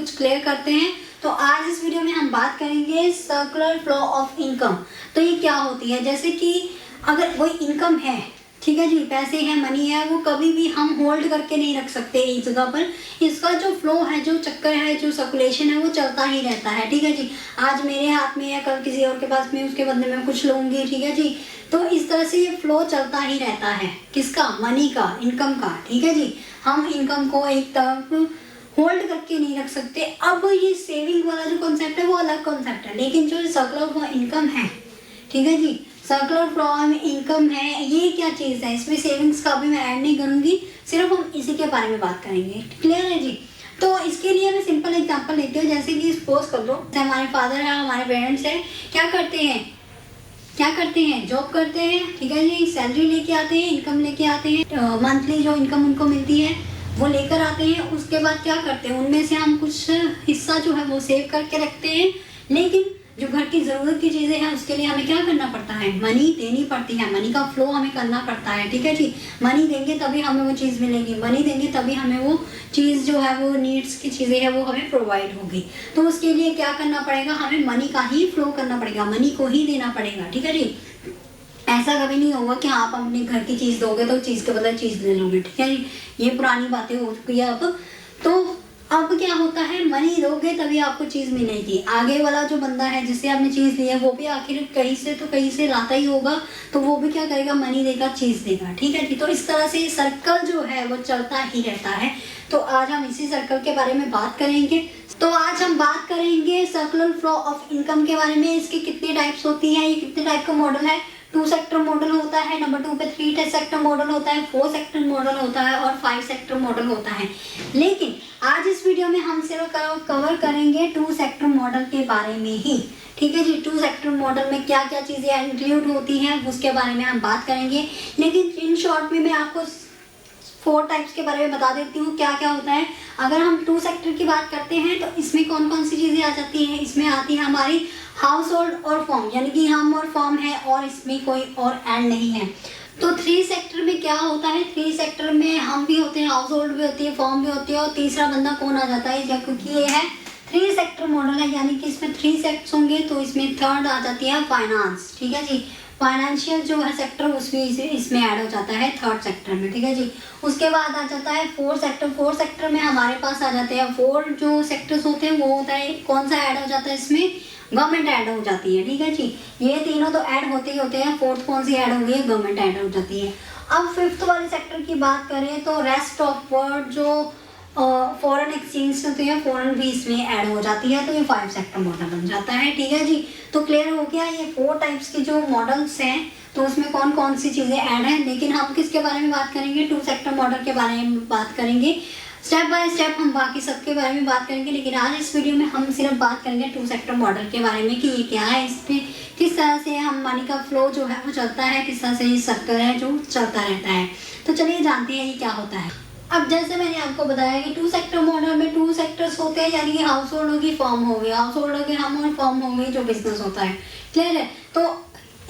कुछ क्लियर करते हैं। तो आज इस वीडियो में हम बात करेंगे सर्कुलर फ्लो ऑफ इनकम। तो ये क्या होती है, जैसे कि अगर कोई इनकम है, ठीक है जी, पैसे हैं, मनी है, वो कभी भी हम होल्ड करके नहीं रख सकते एक जगह पर। इसका जो फ्लो है, जो चक्कर है, जो सर्कुलेशन है, वो चलता ही रहता है, ठीक है जी। आज मेरे हाथ में है, कल किसी और के पास में, उसके बदले में कुछ लूंगी, ठीक है जी। तो इस तरह से ये फ्लो चलता ही रहता है, किसका, मनी का, इनकम का, ठीक है जी। हम इनकम को एक तरफ होल्ड करके नहीं रख सकते। अब ये सेविंग वाला जो कॉन्सेप्ट है वो अलग कॉन्सेप्ट है, लेकिन जो सर्कुलर फ्लो इनकम है, ठीक है जी, सर्कुलर फ्लो में इनकम है, ये क्या चीज़ है, इसमें सेविंग्स का भी मैं ऐड नहीं करूँगी, सिर्फ हम इसी के बारे में बात करेंगे। क्लियर है जी। तो इसके लिए मैं सिंपल एग्जांपल लेती हूँ। जैसे कि सपोज कर लो हमारे फादर है, हमारे पेरेंट्स हैं, क्या करते हैं, जॉब करते हैं, ठीक है जी, सैलरी लेके आते हैं, इनकम लेके आते हैं, मंथली जो इनकम उनको मिलती है वो लेकर आते हैं। उसके बाद क्या करते हैं, उनमें से हम कुछ हिस्सा जो है वो सेव करके रखते हैं, लेकिन जो घर की ज़रूरत की चीज़ें हैं उसके लिए हमें क्या करना पड़ता है, मनी देनी पड़ती है, मनी का फ्लो हमें करना पड़ता है, ठीक है जी। मनी देंगे तभी हमें वो चीज़ मिलेगी, मनी देंगे तभी हमें वो चीज़ जो है, वो नीड्स की चीज़ें हैं वो हमें प्रोवाइड होगी। तो उसके लिए क्या करना पड़ेगा, हमें मनी का ही फ्लो करना पड़ेगा, मनी को ही देना पड़ेगा, ठीक है जी। ऐसा कभी नहीं होगा कि आप अपने घर की चीज़ दोगे तो चीज़ के बदले चीज़ ले लोगे, ठीक है जी। ये पुरानी बातें हो चुकी है अब। तो अब क्या होता है, मनी दोगे तभी आपको चीज़ मिलेगी। आगे वाला जो बंदा है जिससे आपने चीज़ ली है वो भी आखिर कहीं से तो कहीं से लाता ही होगा, तो वो भी क्या करेगा, मनी देगा, चीज़ देगा, ठीक है जी। तो इस तरह से सर्कल जो है वो चलता ही रहता है। तो आज हम इसी सर्कल के बारे में बात करेंगे। तो आज हम बात करेंगे सर्कुलर फ्लो ऑफ इनकम के बारे में। इसकी कितनी टाइप्स होती हैं, ये कितने टाइप का मॉडल है। 2 सेक्टर मॉडल होता है, नंबर 2 पे 3 सेक्टर मॉडल होता है, 4 सेक्टर मॉडल होता है और 5 सेक्टर मॉडल होता है। लेकिन आज इस वीडियो में हम सिर्फ कवर करेंगे 2 सेक्टर मॉडल के बारे में ही, ठीक है जी। 2 सेक्टर मॉडल में क्या क्या चीज़ें इंक्लूड होती हैं उसके बारे में हम बात करेंगे। लेकिन इन शॉर्ट में मैं आपको 4 टाइप्स के बारे में बता देती हूँ क्या क्या होता है। अगर हम 2 सेक्टर की बात करते हैं तो इसमें कौन कौन सी चीज़ें आ जाती हैं, इसमें आती है हमारी हाउस होल्ड और फॉर्म, यानी कि हम और फॉर्म है और इसमें कोई और ऐड नहीं है। तो 3 सेक्टर में क्या होता है, 3 सेक्टर में हम भी होते हैं, हाउस होल्ड भी होती है, फॉर्म भी होती है, और तीसरा बंदा कौन आ जाता है, क्योंकि ये है 3 सेक्टर मॉडल है, यानी कि इसमें 3 सेक्टर्स होंगे, तो इसमें थर्ड आ जाती है फाइनेंस, ठीक है जी। फाइनेंशियल जो है सेक्टर उसमें इसमें ऐड हो जाता है थर्ड सेक्टर में, ठीक है जी। उसके बाद आ जाता है 4 सेक्टर। 4 सेक्टर में हमारे पास आ जाते हैं 4 जो सेक्टर्स होते हैं, वो होता है, कौन सा ऐड हो जाता है इसमें, गवर्नमेंट ऐड हो जाती है, ठीक है जी। ये तीनों तो ऐड होते ही होते हैं, फोर्थ कौन सी ऐड होगी, गवर्नमेंट ऐड हो जाती है। अब 5th वाले सेक्टर की बात करें तो रेस्ट ऑफ वर्ल्ड जो फॉरेन एक्सचेंज होती है, फॉरेन भी इसमें ऐड हो जाती है, तो ये 5 सेक्टर मॉडल बन जाता है, ठीक है जी। तो क्लियर हो गया, ये 4 टाइप्स की जो मॉडल्स हैं तो उसमें कौन कौन सी चीज़ें ऐड हैं। लेकिन हम किसके बारे में बात करेंगे, 2 सेक्टर मॉडल के बारे में बात करेंगे। स्टेप बाय स्टेप हम बाकी सबके बारे में बात करेंगे, लेकिन आज इस वीडियो में हम सिर्फ बात करेंगे 2 सेक्टर मॉडल के बारे में कि ये क्या है, इस पर किस तरह से हम मनी का फ्लो जो है वो चलता है, किस तरह से ये सर्कल है जो चलता रहता है। तो चलिए जानते हैं ये क्या होता है। अब जैसे मैंने आपको बताया कि 2 सेक्टर मॉडल में 2 सेक्टर्स होते हैं, यानी कि हाउस होल्ड होगी, फॉर्म हो गया, हाउस होल्ड होगी हम, और फॉर्म हो गई जो बिजनेस होता है, क्लियर है। तो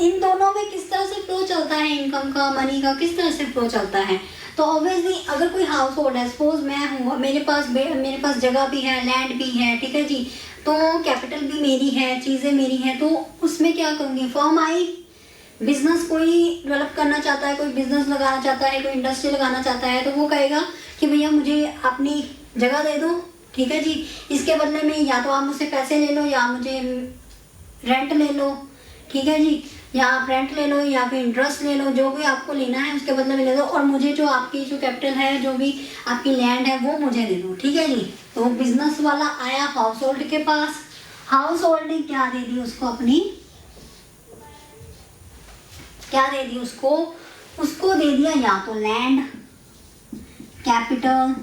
इन दोनों में किस तरह से फ्लो चलता है, इनकम का, मनी का किस तरह से फ्लो चलता है। तो ऑब्वियसली अगर कोई हाउस होल्ड है, सपोज मैं हूँ, मेरे पास जगह भी है, लैंड भी है, ठीक है जी, तो कैपिटल भी मेरी है, चीज़ें मेरी हैं, तो उसमें क्या करूँगी, फॉर्म आई, बिजनेस कोई डेवलप करना चाहता है, कोई बिजनेस लगाना चाहता है, कोई इंडस्ट्री लगाना चाहता है, तो वो कहेगा कि भैया मुझे अपनी जगह दे दो, ठीक है जी, इसके बदले में या तो आप मुझसे पैसे ले लो या मुझे रेंट ले लो, ठीक है जी, या आप रेंट ले लो या फिर इंटरेस्ट ले लो, जो भी आपको लेना है उसके बदले में ले दो, और मुझे जो आपकी जो कैपिटल है, जो भी आपकी लैंड है वो मुझे दे दो, ठीक है जी। तो बिजनेस वाला आया हाउस होल्ड के पास, हाउस होल्ड ने क्या दे दी उसको, अपनी क्या दे दी उसको दे दिया या तो लैंड, कैपिटल,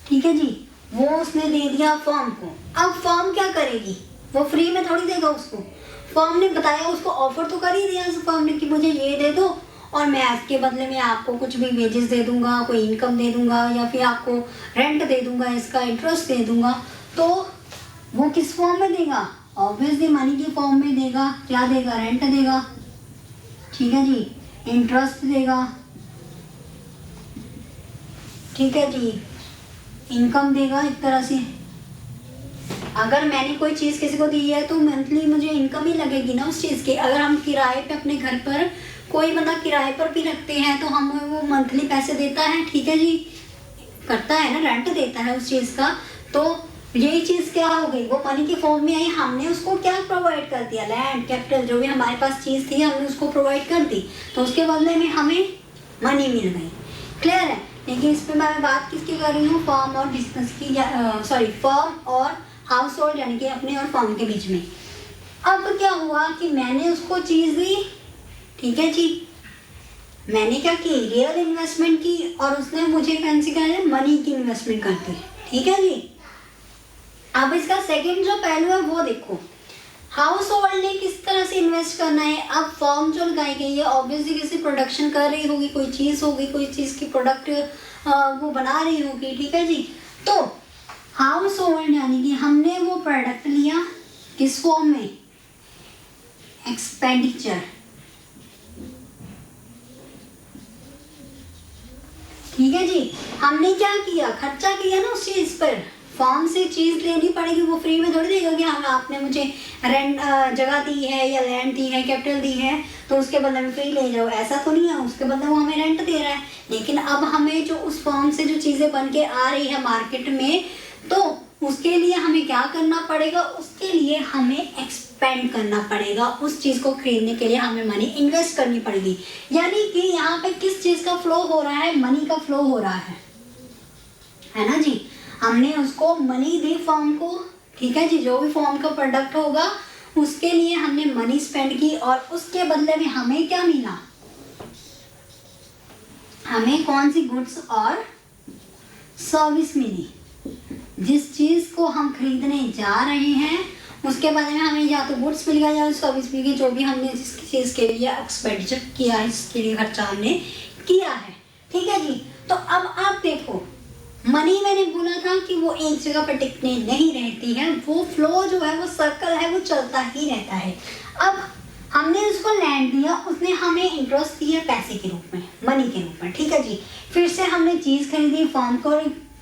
ठीक है जी, वो उसने दे दिया फर्म को। अब फर्म क्या करेगी, वो फ्री में थोड़ी देगा उसको, फर्म ने बताया, उसको ऑफर तो कर ही दिया फर्म ने कि मुझे ये दे दो और मैं इसके बदले में आपको कुछ भी वेजेस दे दूंगा, कोई इनकम दे दूंगा, या फिर आपको रेंट दे दूंगा, इसका इंटरेस्ट दे दूंगा। तो वो किस फॉर्म में देगा, ऑब्वियसली मनी की फॉर्म में देगा। क्या देगा, रेंट देगा, ठीक है जी, इंटरेस्ट देगा, ठीक है जी, इनकम देगा एक तरह से। अगर मैंने कोई चीज़ किसी को दी है तो मंथली मुझे इनकम ही लगेगी ना उस चीज़ की। अगर हम किराए पे अपने घर पर, कोई बंदा किराए पर भी रखते हैं तो हमें वो मंथली पैसे देता है, ठीक है जी, करता है ना, रेंट देता है उस चीज़ का। तो यही चीज़ क्या हो गई, वो मनी के फॉर्म में आई, हमने उसको क्या प्रोवाइड कर दिया, लैंड कैपिटल जो भी हमारे पास चीज़ थी हमने उसको प्रोवाइड कर दी, तो उसके बदले में हमें मनी मिल गई। क्लियर है। लेकिन इस पर मैं बात किसकी कर रही हूँ, फर्म और बिजनेस की, सॉरी फर्म और हाउस होल्ड यानी कि अपने और फर्म के बीच में। अब क्या हुआ कि मैंने उसको चीज़ दी, ठीक है जी, मैंने क्या की, रियल इन्वेस्टमेंट की, और उसने मुझे फैंसी क्या है, मनी की इन्वेस्टमेंट कर दी, ठीक है जी। अब इसका सेकंड जो पहलू है वो देखो, हाउस होल्ड ने किस तरह से इन्वेस्ट करना है। अब फर्म जो लगाई गई है ऑब्वियसली किसी प्रोडक्शन कर रही होगी, कोई चीज़ होगी, कोई चीज़ की प्रोडक्ट वो बना रही होगी, ठीक है जी। तो हाउस होल्ड यानी कि हमने वो प्रोडक्ट लिया किस फॉर्म में, एक्सपेंडिचर, ठीक है जी। हमने क्या किया, खर्चा किया ना उस चीज़ पर। फॉर्म से चीज़ लेनी पड़ेगी, वो फ्री में थोड़ी देगा कि हाँ आपने मुझे रेंट जगह दी है या लैंड दी है, कैपिटल दी है, तो उसके बदले में फ्री ले जाओ, ऐसा तो नहीं है। उसके बदले वो हमें रेंट दे रहा है। लेकिन अब हमें जो उस फॉर्म से जो चीज़ें बन के आ रही है मार्केट में, तो उसके लिए हमें क्या करना पड़ेगा, उसके लिए हमें एक्सपेंड करना पड़ेगा। उस चीज़ को खरीदने के लिए हमें मनी इन्वेस्ट करनी पड़ेगी। यानी कि यहाँ पे किस चीज़ का फ्लो हो रहा है, मनी का फ्लो हो रहा है ना जी। हमने उसको मनी दी फॉर्म को, ठीक है जी, जो भी फॉर्म का प्रोडक्ट होगा उसके लिए हमने मनी स्पेंड की, और उसके बदले में हमें क्या मिला, हमें कौन सी गुड्स और सर्विस मिली। जिस चीज़ को हम खरीदने जा रहे हैं उसके बदले में हमें या तो गुड्स मिल गया या सर्विस मिल गई, जो भी हमने जिस चीज़ के लिए एक्सपेंडिचर किया है, इसके लिए खर्चा हमने किया है, ठीक है जी। तो अब आप देखो, मनी मैंने बोला था कि वो एक जगह पर टिकने नहीं रहती है, वो फ्लो जो है, वो सर्कल है, वो चलता ही रहता है। अब हमने उसको लैंड दिया, उसने हमें इंटरेस्ट दिया पैसे के रूप में, मनी के रूप में, ठीक है जी। फिर से हमने चीज़ खरीदी, फॉर्म को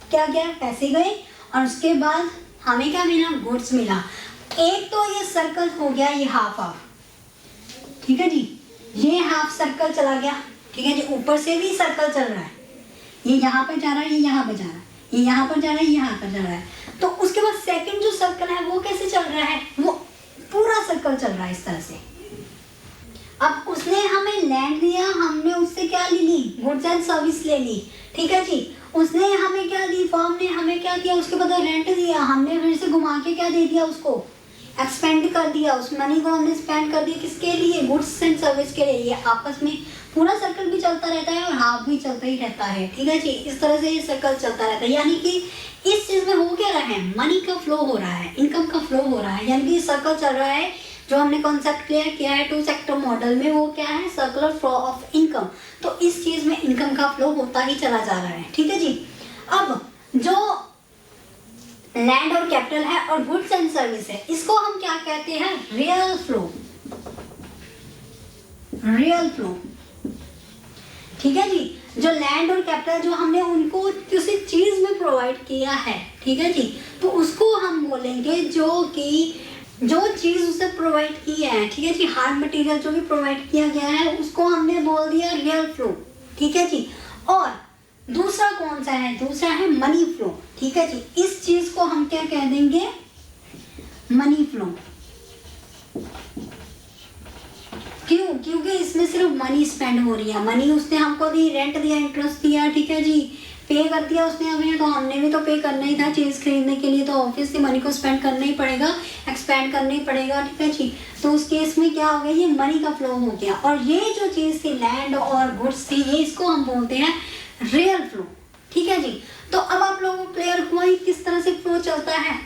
क्या गया, पैसे गए, और उसके बाद हमें क्या मिला, गुड्स मिला। एक तो ये सर्कल हो गया, ये हाफ हाफ, ठीक है जी, ये हाफ सर्कल चला गया, ठीक है जी। ऊपर से भी सर्कल चल रहा है, ये यहाँ पर जा रहा है, ये यहाँ पर जा रहा है, ये यहाँ पर जा रहा है, ये यहाँ पर जा रहा है। तो उसके बाद सेकंड जो सर्कल है वो कैसे चल रहा है, वो पूरा सर्कल चल रहा है इस तरह से। अब उसने हमें लैंड दिया, हमने उससे क्या ले ली, गुड्स एंड सर्विस ले ली, ठीक है जी। उसने हमें क्या दी, फॉर्म ने हमें क्या दिया, उसके बाद रेंट दिया, हमने फिर से घुमा के क्या दे दिया, उसको एक्सपेंड कर दिया, उस मनी को हमने स्पेंड कर दिया, किसके लिए, गुड्स एंड सर्विस के लिए। ये आपस में पूरा सर्कल भी चलता रहता है और हाफ भी चलता ही रहता है, ठीक है जी। इस तरह से ये सर्कल चलता रहता है। यानी कि इस चीज़ में हो क्या रहा है, मनी का फ्लो हो रहा है, इनकम का फ्लो हो रहा है, यानी कि सर्कल चल रहा है। जो हमने कॉन्सेप्ट क्लियर किया है 2 सेक्टर मॉडल में, वो क्या है, सर्कुलर फ्लो ऑफ इनकम। तो इस चीज़ में इनकम का फ्लो होता ही चला जा रहा है, ठीक है जी। अब जो लैंड और कैपिटल है और गुड्स एंड सर्विस है, इसको हम क्या कहते हैं, रियल फ्लो, रियल फ्लो, ठीक है जी। जो लैंड और कैपिटल जो हमने उनको किसी चीज में प्रोवाइड किया है, ठीक है जी, तो उसको हम बोलेंगे जो चीज उसे प्रोवाइड की है, ठीक है जी, हार्ड मटेरियल जो भी प्रोवाइड किया गया है उसको हमने बोल दिया रियल फ्लो, ठीक है जी। और दूसरा कौन सा है, दूसरा है मनी फ्लो, ठीक है जी। इस चीज को हम क्या कह देंगे, मनी फ्लो। क्यों, क्योंकि इसमें सिर्फ मनी स्पेंड हो रही है, मनी उसने हमको दी, रेंट दिया, इंटरेस्ट दिया, ठीक है जी, पे कर दिया उसने हमें, तो हमने भी तो पे करना ही था चीज़ खरीदने के लिए, तो ऑब्वियसली मनी को स्पेंड करना ही पड़ेगा, एक्सपेंड करना ही पड़ेगा, ठीक है जी। तो उस केस में क्या हो गया, ये मनी का फ्लो हो गया। और ये जो चीज़ थी लैंड और गुड्स थी, ये इसको हम बोलते हैं रियल फ्लो, ठीक है जी। तो अब आप लोगों को क्लियर हुआ ही किस तरह से फ्लो चलता है।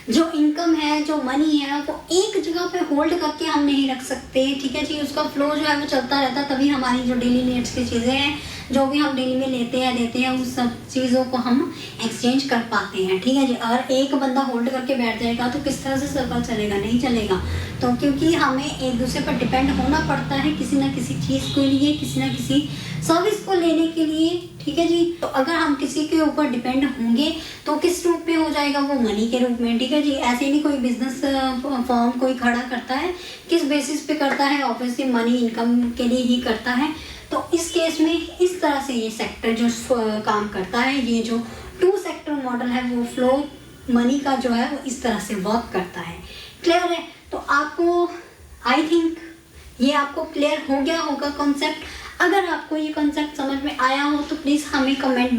जो इनकम है, जो मनी है, वो एक जगह पे होल्ड करके हम नहीं रख सकते, ठीक है जी। उसका फ्लो जो है वो चलता रहता है, तभी हमारी जो डेली नीड्स की चीज़ें हैं, जो भी हम डेली में लेते हैं देते हैं उस सब चीज़ों को हम एक्सचेंज कर पाते हैं। ठीक है जी। अगर एक बंदा होल्ड करके बैठ जाएगा तो किस तरह से सर्कल चलेगा, नहीं चलेगा। तो क्योंकि हमें एक दूसरे पर डिपेंड होना पड़ता है किसी ना किसी चीज़ के लिए, किसी ना किसी सर्विस को लेने के लिए। ठीक है जी। तो अगर हम किसी के ऊपर डिपेंड होंगे तो किस रूप में हो जाएगा, वो मनी के रूप में। ठीक है जी। ऐसे नहीं कोई बिजनेस फॉर्म कोई खड़ा करता है, किस बेसिस पे करता है, ऑब्वियसली मनी इनकम के लिए ही करता है। तो इस केस में इस तरह से ये सेक्टर जो काम करता है, ये जो 2 सेक्टर मॉडल है वो फ्लो मनी का जो है वो इस तरह से वर्क करता है। क्लियर है? तो आपको आई थिंक ये आपको क्लियर हो गया होगा कॉन्सेप्ट। अगर आपको ये कॉन्सेप्ट समझ में आया हो तो प्लीज़ हमें कमेंट